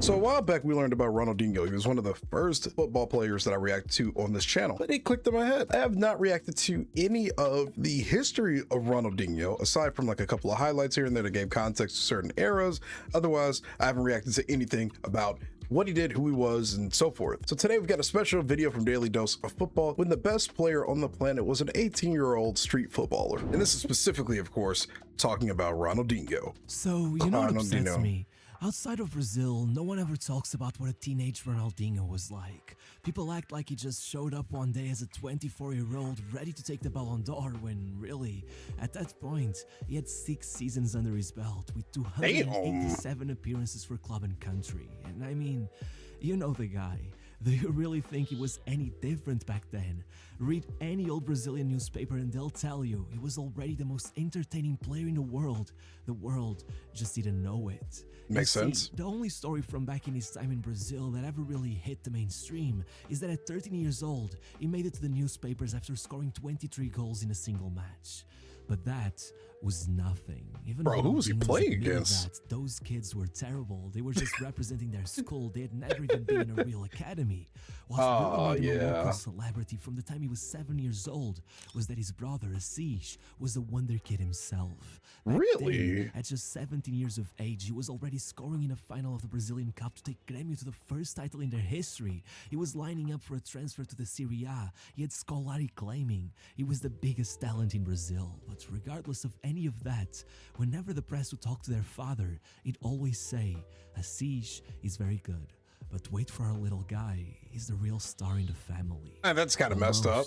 So a while back, we learned about Ronaldinho. He was one of the first football players that I reacted to on this channel, but it clicked in my head. I have not reacted to any of the history of Ronaldinho, aside from like a couple of highlights here and there that gave context to certain eras. Otherwise, I haven't reacted to anything about what he did, who he was, and so forth. So today we've got a special video from Daily Dose of Football when the best player on the planet was an 18-year-old street footballer. And this is specifically, of course, talking about Ronaldinho. So, you know what upsets me? Outside of Brazil, no one ever talks about what a teenage Ronaldinho was like. People act like he just showed up one day as a 24-year-old ready to take the Ballon d'Or when, really, at that point, he had 6 seasons under his belt with 287 appearances for club and country. And I mean, you know the guy. Do you really think he was any different back then? Read any old Brazilian newspaper and they'll tell you he was already the most entertaining player in the world. The world just didn't know it. Makes sense. The only story from back in his time in Brazil that ever really hit the mainstream is that at 13 years old, he made it to the newspapers after scoring 23 goals in a single match. But that was nothing. Even Bro, who was he playing against? Those kids were terrible. They were just representing their school. They had never even been in a real academy. What really made him a local celebrity from the time he was 7 years old was that his brother, Assis, was a wonder kid himself. Back then, at just 17 years of age, he was already scoring in a final of the Brazilian Cup to take Gremio to the first title in their history. He was lining up for a transfer to the Serie A. He had Scolari claiming he was the biggest talent in Brazil. But regardless of any of that, whenever the press would talk to their father, he'd always say, Assis is very good, but wait for our little guy, he's the real star in the family. That's kind of messed up.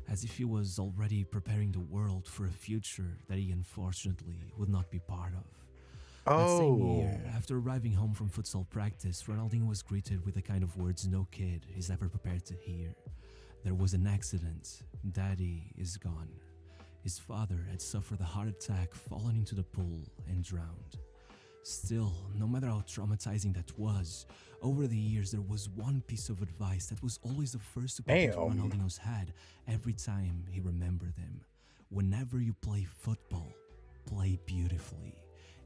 As if he was already preparing the world for a future that he unfortunately would not be part of. That same year, after arriving home from futsal practice, Ronaldinho was greeted with the kind of words no kid is ever prepared to hear. There was an accident. Daddy is gone. His father had suffered a heart attack, fallen into the pool, and drowned. Still, no matter how traumatizing that was, over the years there was one piece of advice that was always the first to pop into Ronaldinho's head every time he remembered him. Whenever you play football, play beautifully.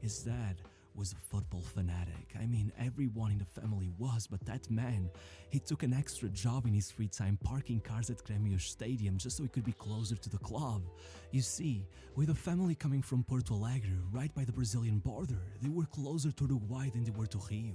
His dad was a football fanatic. I mean, everyone in the family was, but that man, he took an extra job in his free time parking cars at Gremio Stadium just so he could be closer to the club. You see, with a family coming from Porto Alegre, right by the Brazilian border, they were closer to Uruguay than they were to Rio.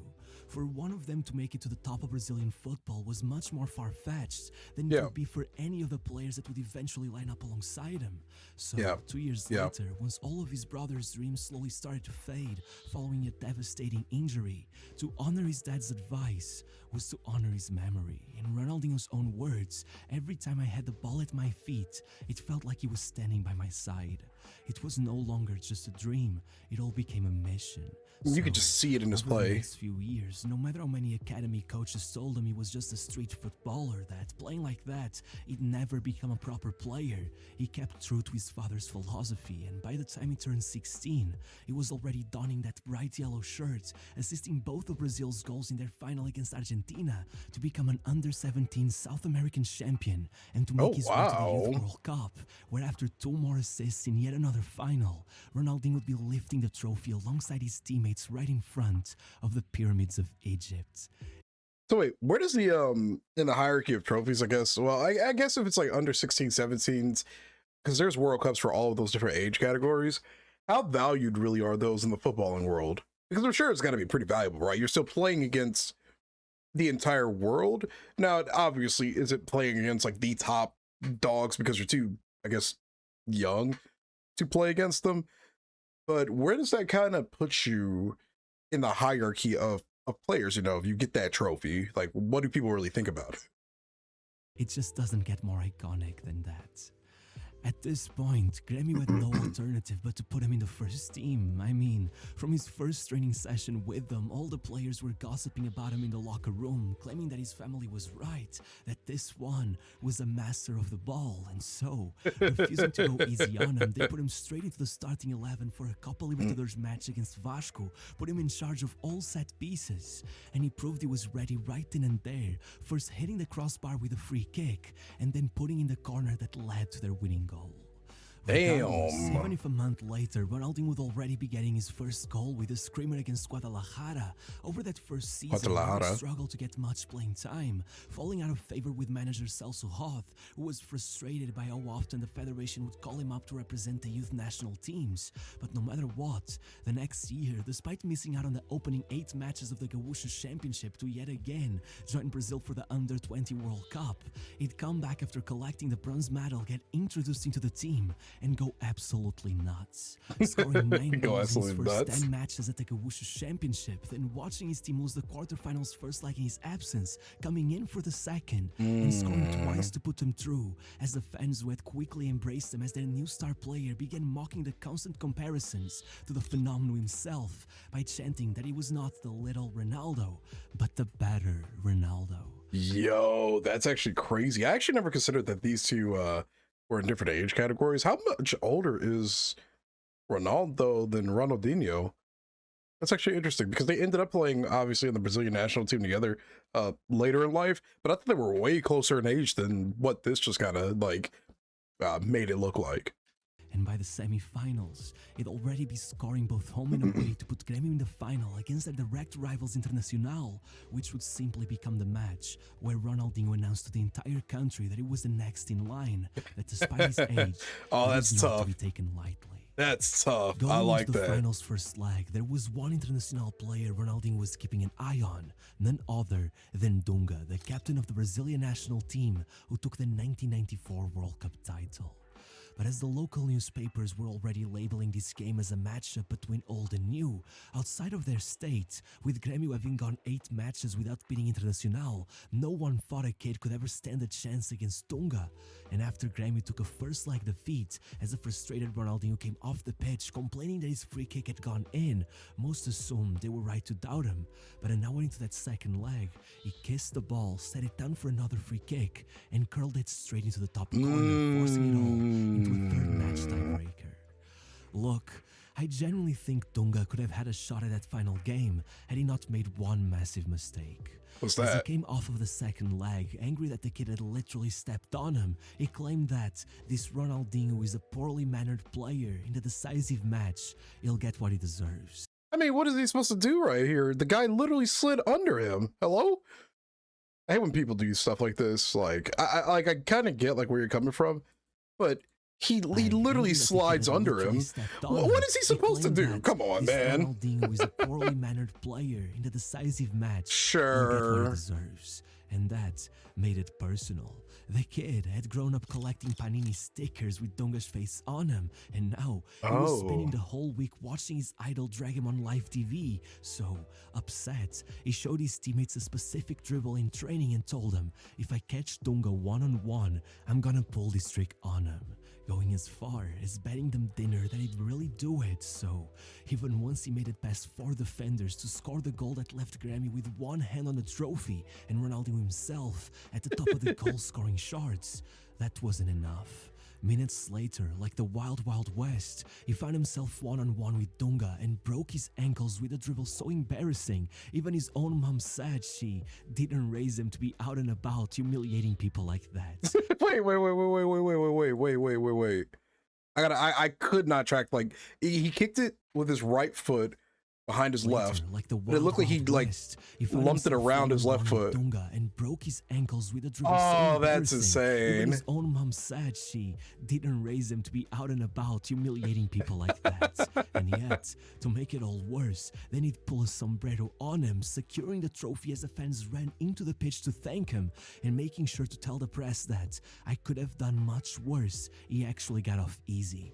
For one of them to make it to the top of Brazilian football was much more far-fetched than it would be for any of the players that would eventually line up alongside him. So 2 years later, once all of his brother's dreams slowly started to fade following a devastating injury, to honor his dad's advice was to honor his memory. In Ronaldinho's own words, every time I had the ball at my feet, it felt like he was standing by my side. It was no longer just a dream, it all became a mission. You could just see it in his play. The next few years, no matter how many academy coaches told him he was just a street footballer, that playing like that, he'd never become a proper player, he kept true to his father's philosophy, and by the time he turned 16, he was already donning that bright yellow shirt, assisting both of Brazil's goals in their final against Argentina to become an under-17 South American champion and to make his way to the Youth World Cup, where after 2 more assists in yet another final, Ronaldinho would be lifting the trophy alongside his teammates right in front of the pyramids of Egypt. So wait, where does the in the hierarchy of trophies, I guess? Well, I guess if it's like under 16, 17s, because there's World Cups for all of those different age categories, how valued really are those in the footballing world? Because I'm sure it's got to be pretty valuable, right? You're still playing against the entire world. Now, obviously, is it playing against like the top dogs because you're too, I guess, young to play against them? But where does that kind of put you in the hierarchy of players? You know, if you get that trophy, like, what do people really think about it? It just doesn't get more iconic than that. At this point, Gremio had no alternative but to put him in the first team. I mean, from his first training session with them, all the players were gossiping about him in the locker room, claiming that his family was right, that this one was a master of the ball, and so, refusing to go easy on him, they put him straight into the starting 11 for a Copa Libertadores match against Vasco, put him in charge of all set pieces, and he proved he was ready right then and there, first hitting the crossbar with a free kick, and then putting in the corner that led to their winning goal. Regardless, Damn. even if a month later, Ronaldinho would already be getting his first goal with a screamer against Guadalajara. Over that first season, he struggled to get much playing time, falling out of favor with manager Celso Roth, who was frustrated by how often the federation would call him up to represent the youth national teams. But no matter what, the next year, despite missing out on the opening 8 matches of the Gaúcho Championship to yet again join Brazil for the Under-20 World Cup, he'd come back after collecting the bronze medal, get introduced into the team, and go absolutely nuts, scoring 9 goals in his first 10 matches at the Gaúcho Championship, then watching his team lose the quarterfinals first leg in his absence, coming in for the second, and scoring twice to put them through, as the fans who had quickly embraced him as their new star player began mocking the constant comparisons to the phenomenon himself by chanting that he was not the little Ronaldo, but the better Ronaldo. Yo, that's actually crazy. I actually never considered that these two were in different age categories. How much older is Ronaldo than Ronaldinho? That's actually interesting because they ended up playing obviously in the Brazilian national team together later in life, but I thought they were way closer in age than what this just kind of like made it look like. And by the semi-finals, he'd already be scoring both home and away to put Gremio in the final against their direct rivals Internacional, which would simply become the match where Ronaldinho announced to the entire country that he was the next in line, that despite his age, oh, he that's was tough. not to be taken lightly. That's tough. Going I like into the that. finals first leg, there was one Internacional player Ronaldinho was keeping an eye on, none other than Dunga, the captain of the Brazilian national team who took the 1994 World Cup title. But as the local newspapers were already labeling this game as a matchup between old and new, outside of their state, with Gremio having gone 8 matches without beating Internacional, no one thought a kid could ever stand a chance against Dunga. And after Gremio took a first leg defeat, as a frustrated Ronaldinho came off the pitch complaining that his free kick had gone in, most assumed they were right to doubt him. But an hour into that second leg, he kissed the ball, set it down for another free kick, and curled it straight into the top corner, forcing it all into a third match tiebreaker. Look, I genuinely think Dunga could have had a shot at that final game had he not made one massive mistake. What's As he that? came off of the second leg, angry that the kid had literally stepped on him, he claimed that this Ronaldinho is a poorly mannered player. In the decisive match, he'll get what he deserves. I mean, what is he supposed to do right here? The guy literally slid under him. Hello? I hate when people do stuff like this. Like, I kind of get like where you're coming from, but he literally slides under him. What is he supposed to do? Come on, man. Ronaldinho is a poorly mannered player. In the decisive match, Sure. he'll get what he deserves. And that made it personal. The kid had grown up collecting Panini stickers with Dunga's face on him, and now he was spending the whole week watching his idol drag him on live TV. So, upset, he showed his teammates a specific dribble in training and told them, if I catch Dunga one-on-one, I'm gonna pull this trick on him. Going as far as betting them dinner that he'd really do it. So, even once he made it past 4 defenders to score the goal that left Gremio with one hand on the trophy and Ronaldinho himself at the top of the goal-scoring charts, that wasn't enough. Minutes later, like the Wild Wild West, he found himself one-on-one with Dunga and broke his ankles with a dribble so embarrassing, even his own mom said she didn't raise him to be out and about humiliating people like that. Wait. I could not track, like, he kicked it with his right foot behind his left. Like the It looked like he lumped it around his left foot. And broke his ankles with a dribble. Oh, that's insane. Even his own mom said she didn't raise him to be out and about humiliating people like that. And yet, to make it all worse, then he'd pull a sombrero on him, securing the trophy as the fans ran into the pitch to thank him, and making sure to tell the press that I could have done much worse. He actually got off easy.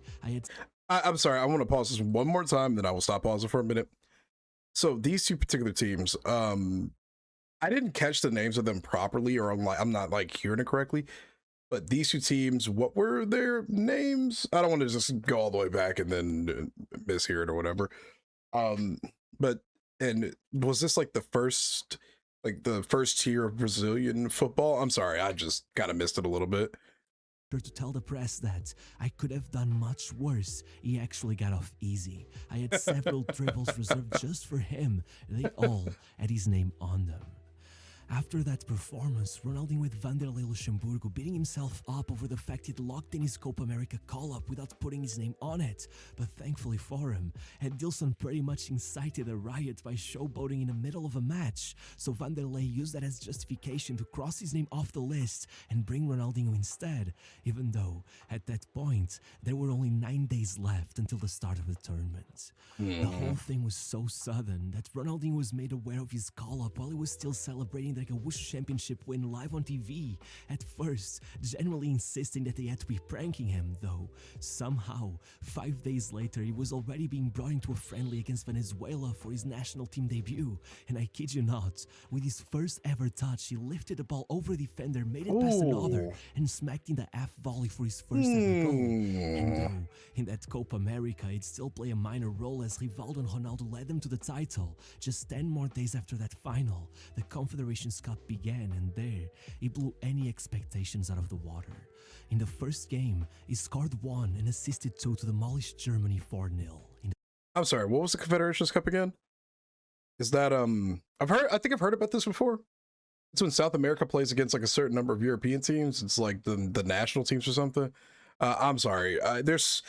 I'm sorry, I want to pause this one more time, then I will stop pausing for a minute. So these two particular teams, I didn't catch the names of them properly, or I'm not like hearing it correctly. But these two teams, what were their names? I don't want to just go all the way back and then mishear it or whatever. But was this like the first tier of Brazilian football? I'm sorry, I just kind of missed it a little bit. To tell the press that I could have done much worse. He actually got off easy. I had several dribbles reserved just for him. They all had his name on them. After that performance, Ronaldinho with Vanderlei Luxemburgo beating himself up over the fact he'd locked in his Copa America call-up without putting his name on it. But thankfully for him, Edilson pretty much incited a riot by showboating in the middle of a match, so Vanderlei used that as justification to cross his name off the list and bring Ronaldinho instead, even though, at that point, there were only 9 days left until the start of the tournament. The whole thing was so sudden that Ronaldinho was made aware of his call-up while he was still celebrating the Gaúcho Championship win live on TV, at first generally insisting that they had to be pranking him, though somehow 5 days later he was already being brought into a friendly against Venezuela for his national team debut, and I kid you not, with his first ever touch he lifted the ball over the defender, made it past another, and smacked in the half volley for his first ever goal. And though in that Copa America it'd still play a minor role as Rivaldo and Ronaldo led them to the title, just 10 more days after that final, the Confederations Cup began, and there, he blew any expectations out of the water. In the first game, he scored 1 and assisted 2 to demolish Germany 4-0. I'm sorry, what was the Confederations Cup again? Is that I think I've heard about this before. It's when South America plays against like a certain number of European teams. It's like the national teams or something. I'm sorry. There's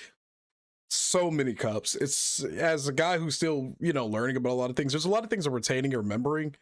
so many cups. It's, as a guy who's still, learning about a lot of things, there's a lot of things I'm retaining and remembering,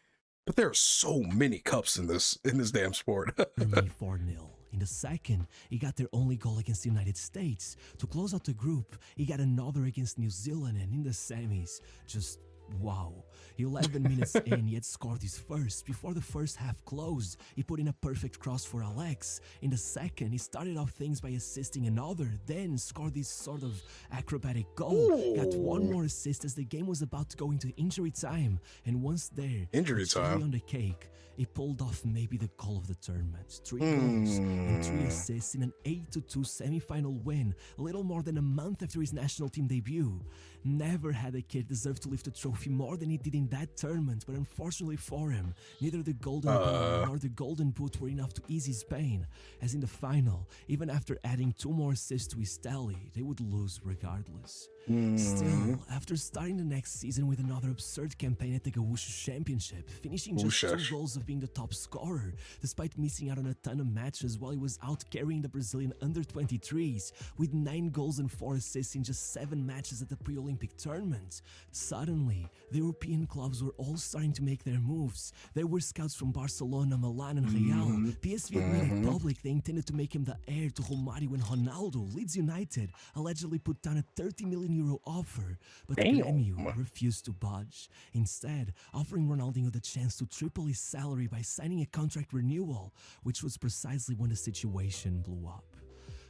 but there are so many cups in this damn sport. Germany 4-0. In the second, he got their only goal against the United States. To close out the group, he got another against New Zealand, and in the semis, just wow. 11 minutes in, he had scored his first. Before the first half closed, he put in a perfect cross for Alex. In the second, he started off things by assisting another, then scored this sort of acrobatic goal. Got one more assist as the game was about to go into injury time. And once there, injury time on the cake, he pulled off maybe the goal of the tournament. 3 goals and 3 assists in an 8-2 semi-final win, a little more than a month after his national team debut. Never had a kid deserve to lift a trophy more than he did in that tournament, but unfortunately for him, neither the golden ball nor the golden boot were enough to ease his pain, as in the final, even after adding 2 more assists to his tally, they would lose regardless. Still, after starting the next season with another absurd campaign at the Gaúcho Championship, finishing just 2 goals of being the top scorer, despite missing out on a ton of matches while he was out carrying the Brazilian under-23s, with 9 goals and 4 assists in just 7 matches at the pre-Olympic tournament. Suddenly, the European clubs were all starting to make their moves. There were scouts from Barcelona, Milan and Real. PSV admitted public they intended to make him the heir to Romário and Ronaldo. Leeds United allegedly put down a 30 million euro offer, but Gremio refused to budge, instead offering Ronaldinho the chance to triple his salary by signing a contract renewal, which was precisely when the situation blew up.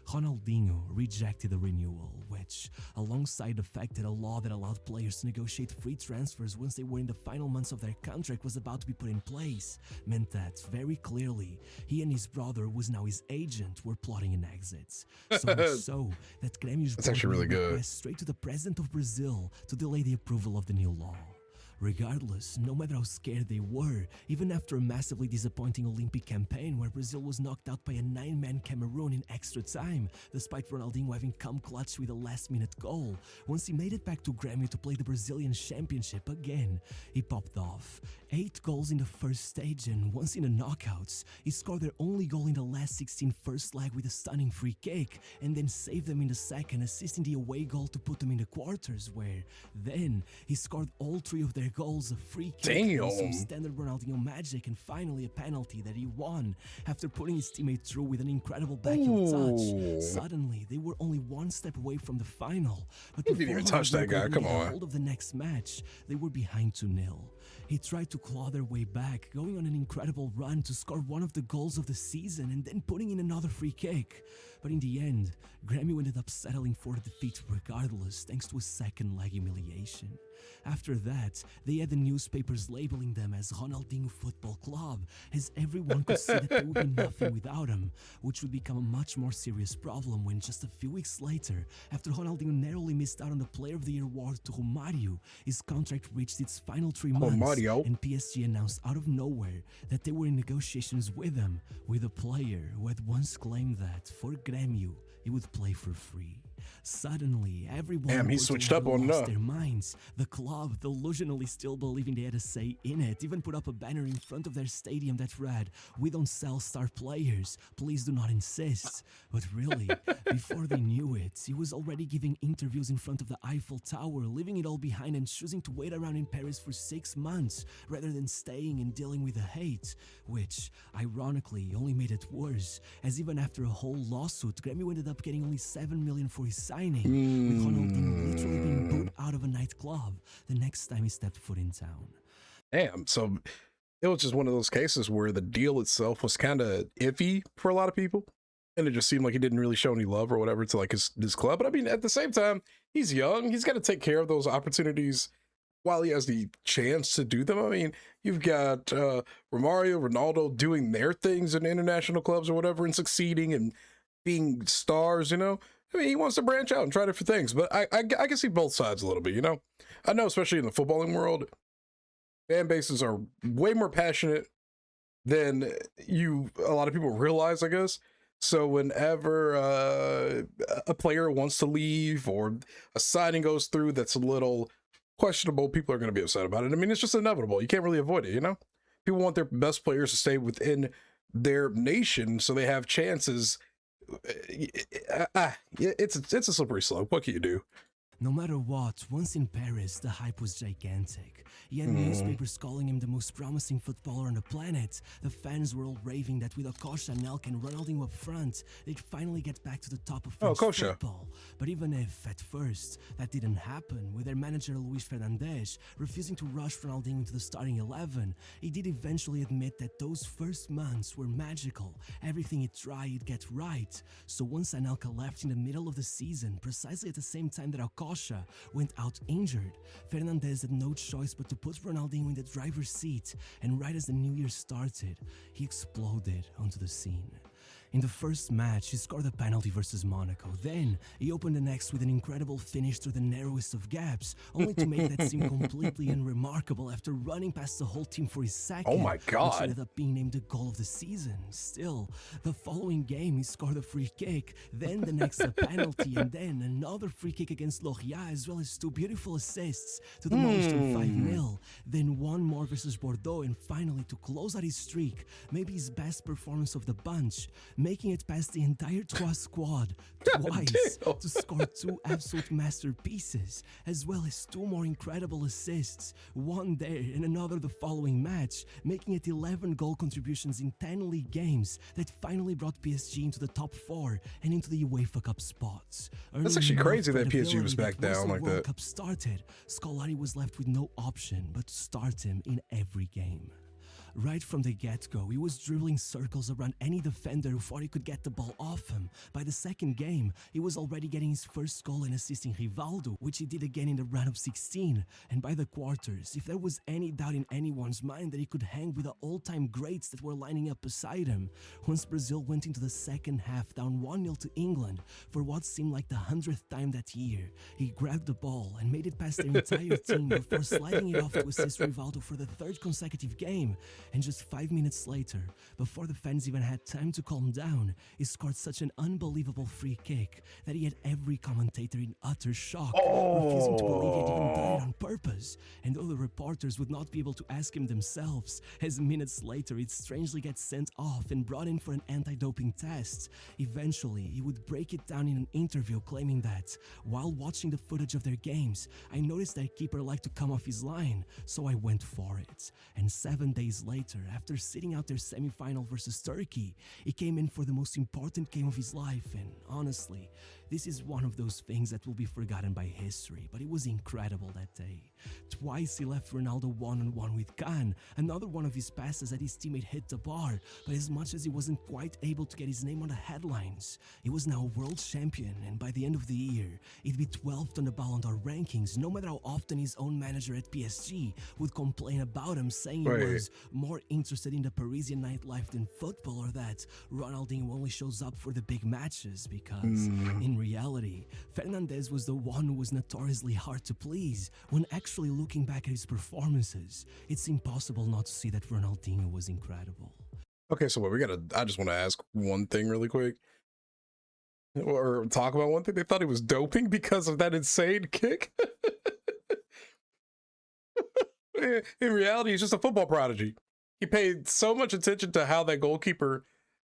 Ronaldinho rejected the renewal, which, alongside the fact that a law that allowed players to negotiate free transfers once they were in the final months of their contract was about to be put in place, meant that, very clearly, he and his brother, who was now his agent, were plotting an exit. So much so that Gremio's board really good. request straight to the president of Brazil to delay the approval of the new law. Regardless, no matter how scared they were, even after a massively disappointing Olympic campaign where Brazil was knocked out by a 9-man Cameroon in extra time, despite Ronaldinho having come clutch with a last-minute goal, once he made it back to Gremio to play the Brazilian Championship again, he popped off. 8 goals in the first stage, and once in the knockouts, he scored their only goal in the last 16 first leg with a stunning free kick, and then saved them in the second, assisting the away goal to put them in the quarters, where then he scored all 3 of their goals, a free kick, some standard Ronaldinho magic, and finally a penalty that he won after putting his teammate through with an incredible backheel touch. Suddenly, they were only 1 step away from the final, but before didn't even touch that guy. Come on. hold of the next match, they were behind 2-0. He tried to claw their way back, going on an incredible run to score one of the goals of the season and then putting in another free kick. But in the end, Gremio ended up settling for a defeat regardless, thanks to a second leg humiliation. After that, they had the newspapers labeling them as Ronaldinho Football Club, as everyone could see that they would be nothing without him, which would become a much more serious problem when just a few weeks later, after Ronaldinho narrowly missed out on the Player of the Year award to Romário, his contract reached its final 3 months, and PSG announced out of nowhere that they were in negotiations with him, with a player who had once claimed that, for Gremio, he would play for free. Suddenly, everyone Damn, in he switched up on lost their minds. The club, delusionally still believing they had a say in it, even put up a banner in front of their stadium that read, "We don't sell star players, please do not insist." But really, before they knew it, he was already giving interviews in front of the Eiffel Tower, leaving it all behind and choosing to wait around in Paris for 6 months, rather than staying and dealing with the hate, which, ironically, only made it worse, as even after a whole lawsuit, Gremio ended up getting only 7 million for his signing, with Ronaldinho literally being booed out of a nightclub the next time he stepped foot in town. Damn, so it was just one of those cases where the deal itself was kind of iffy for a lot of people, and it just seemed like he didn't really show any love or whatever to like his club. But I mean, at the same time, he's young. He's got to take care of those opportunities while he has the chance to do them. I mean, you've got Romario, Ronaldo doing their things in international clubs or whatever and succeeding and being stars, you know? I mean, he wants to branch out and try different things, but I can see both sides a little bit, you know? I know, especially in the footballing world, fan bases are way more passionate than a lot of people realize, I guess. So whenever a player wants to leave or a signing goes through that's a little questionable, people are going to be upset about it. I mean, it's just inevitable. You can't really avoid it, you know? People want their best players to stay within their nation so they have chances. It's a slippery slope. What can you do? No matter what, once in Paris, the hype was gigantic. He had newspapers calling him the most promising footballer on the planet. The fans were all raving that with Okocha, Nelk, and Ronaldinho up front, they'd finally get back to the top of French football. But even if, at first, that didn't happen, with their manager Luis Fernandes refusing to rush Ronaldinho into the starting 11, he did eventually admit that those first months were magical. Everything he'd try, he'd get right. So once Anelka left in the middle of the season, precisely at the same time that Okocha went out injured, Fernandes had no choice but to put Ronaldinho in the driver's seat, and right as the new year started, he exploded onto the scene. In the first match, he scored a penalty versus Monaco. Then, he opened the next with an incredible finish through the narrowest of gaps, only to make that seem completely unremarkable after running past the whole team for his second. Oh my God. Which ended up being named the goal of the season. Still, the following game, he scored a free kick, then the next a penalty, and then another free kick against Lorient, as well as 2 beautiful assists to demolish them 5-0. Then one more versus Bordeaux, and finally, to close out his streak, maybe his best performance of the bunch, making it past the entire Trois squad twice to score 2 absolute masterpieces, as well as 2 more incredible assists, one there and another the following match, making it 11 goal contributions in 10 league games that finally brought PSG into the top 4 and into the UEFA Cup spots. That's actually crazy that PSG was back down like that. World Cup started, Scolari was left with no option but to start him in every game. Right from the get-go, he was dribbling circles around any defender who thought he could get the ball off him. By the second game, he was already getting his first goal and assisting Rivaldo, which he did again in the round of 16. And by the quarters, if there was any doubt in anyone's mind that he could hang with the all-time greats that were lining up beside him, once Brazil went into the second half down 1-0 to England for what seemed like the 100th time that year, he grabbed the ball and made it past their entire team before sliding it off to assist Rivaldo for the 3rd consecutive game. And just 5 minutes later, before the fans even had time to calm down, he scored such an unbelievable free kick that he had every commentator in utter shock, refusing to believe he had even done it on purpose. And though the reporters would not be able to ask him themselves, as minutes later he'd strangely get sent off and brought in for an anti-doping test, eventually he would break it down in an interview claiming that, while watching the footage of their games, I noticed that keeper liked to come off his line, so I went for it. And 7 days later, after sitting out their semi-final versus Turkey, he came in for the most important game of his life, and honestly, this is one of those things that will be forgotten by history, but it was incredible that day. Twice he left Ronaldo one-on-one with Khan, another one of his passes that his teammate hit the bar, but as much as he wasn't quite able to get his name on the headlines, he was now a world champion, and by the end of the year, he'd be 12th on the Ballon d'Or rankings, no matter how often his own manager at PSG would complain about him, saying he was more interested in the Parisian nightlife than football, or that Ronaldinho only shows up for the big matches, because in reality, Fernandes was the one who was notoriously hard to please. When actually looking back at his performances, it's impossible not to see that Ronaldinho was incredible. Okay, so I just want to ask one thing really quick. or talk about one thing. They thought he was doping because of that insane kick. In reality, he's just a football prodigy. He paid so much attention to how that goalkeeper,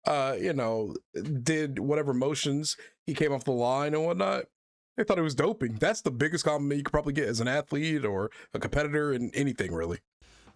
you know, did whatever motions he came off the line and whatnot. They thought he was doping. That's the biggest compliment you could probably get as an athlete or a competitor in anything, really.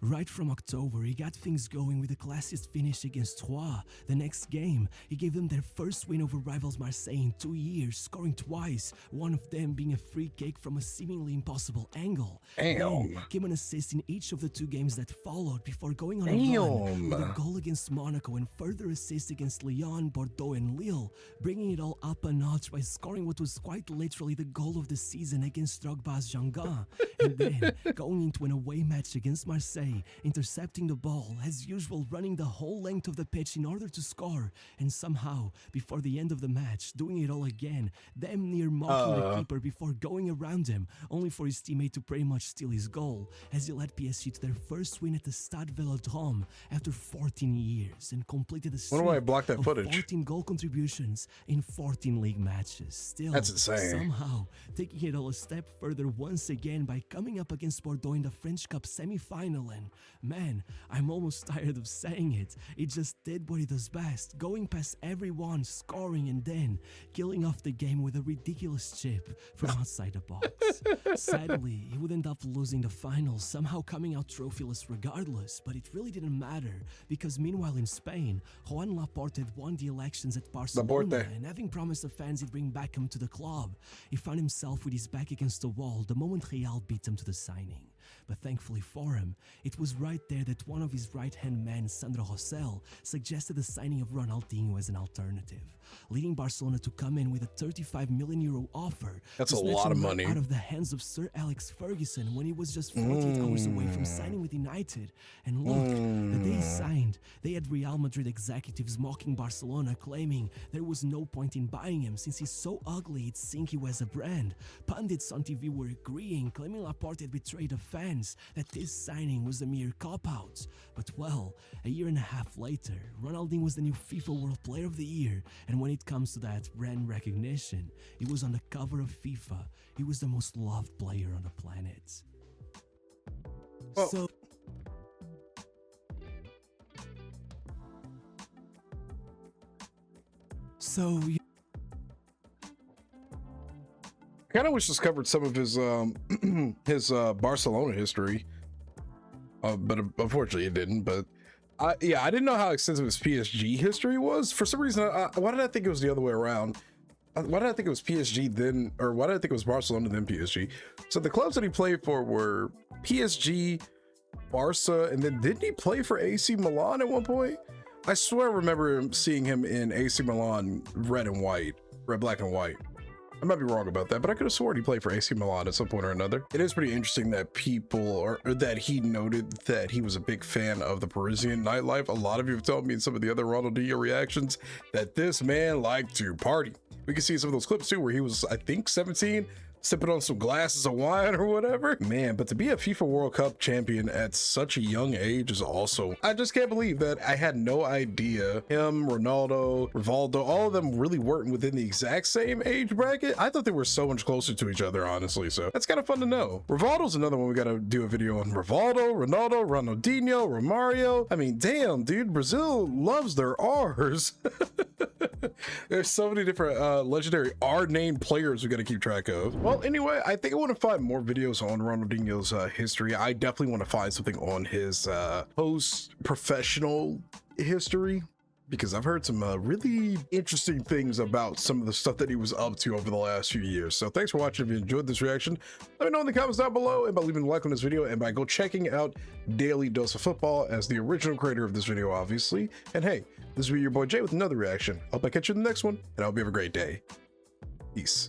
Right from October, he got things going with a classist finish against Troyes. The next game, he gave them their first win over rivals Marseille in 2 years, scoring twice, one of them being a free kick from a seemingly impossible angle. Damn. Then came an assist in each of the 2 games that followed before going on a run with a goal against Monaco and further assist against Lyon, Bordeaux and Lille, bringing it all up a notch by scoring what was quite literally the goal of the season against Drogba's Dunga, and then going into an away match against Marseille, intercepting the ball, as usual running the whole length of the pitch in order to score, and somehow, before the end of the match, doing it all again, damn near mocking the keeper before going around him, only for his teammate to pretty much steal his goal, as he led PSG to their first win at the Stade Vélodrome after 14 years, and completed a streak I blocked that of footage. 14 goal contributions in 14 league matches. Still, That's insane. somehow, taking it all a step further once again by coming up against Bordeaux in the French Cup semi-final. And man, I'm almost tired of saying it. He just did what he does best, going past everyone, scoring, and then killing off the game with a ridiculous chip from outside the box. Sadly, he would end up losing the final, somehow coming out trophyless regardless, but it really didn't matter, because meanwhile in Spain, Joan Laporte had won the elections at Barcelona, and having promised the fans he'd bring Beckham to the club, he found himself with his back against the wall the moment Real beat him to the signing. But thankfully for him, it was right there that one of his right-hand men, Sandro Rosell, suggested the signing of Ronaldinho as an alternative, leading Barcelona to come in with a 35 million euro offer. That's to a snatch lot of him money. out of the hands of Sir Alex Ferguson when he was just 48 hours away from signing with United. And look, the day he signed, they had Real Madrid executives mocking Barcelona, claiming there was no point in buying him since he's so ugly he'd sink you as a brand. Pundits on TV were agreeing, claiming Laporte had betrayed the fans, that this signing was a mere cop-out. But well, a year and a half later, Ronaldinho was the new FIFA World Player of the Year, and when it comes to that brand recognition, he was on the cover of FIFA. He was the most loved player on the planet. Well, So kind of wish this covered some of his Barcelona history, but unfortunately it didn't. But I didn't know how extensive his PSG history was. For some reason, why did I think it was the other way around? Why did I think it was PSG then, or why did I think it was Barcelona then PSG? So the clubs that he played for were PSG, Barca, and then didn't he play for AC Milan at one point? I swear I remember seeing him in AC Milan red, black and white. I might be wrong about that, but I could have sworn he played for AC Milan at some point or another. It is pretty interesting that or that he noted that he was a big fan of the Parisian nightlife. A lot of you have told me in some of the other Ronaldinho reactions that this man liked to party. We can see some of those clips too, where he was, I think, 17, sipping on some glasses of wine or whatever. Man, but to be a FIFA World Cup champion at such a young age is also, I just can't believe that I had no idea him, Ronaldo, Rivaldo, all of them really weren't within the exact same age bracket. I thought they were so much closer to each other, honestly, so that's kind of fun to know. Rivaldo's another one we gotta do a video on. Rivaldo, Ronaldo, Ronaldinho, Romario. I mean, damn, dude, Brazil loves their R's. There's so many different legendary R-named players we gotta keep track of. Well, anyway, I think I want to find more videos on Ronaldinho's history. I definitely want to find something on his post-professional history, because I've heard some really interesting things about some of the stuff that he was up to over the last few years. So thanks for watching. If you enjoyed this reaction, let me know in the comments down below, and by leaving a like on this video, and by go checking out Daily Dose of Football as the original creator of this video, obviously. And hey, this will be your boy Jay with another reaction. Hope I catch you in the next one, and I hope you have a great day. Peace.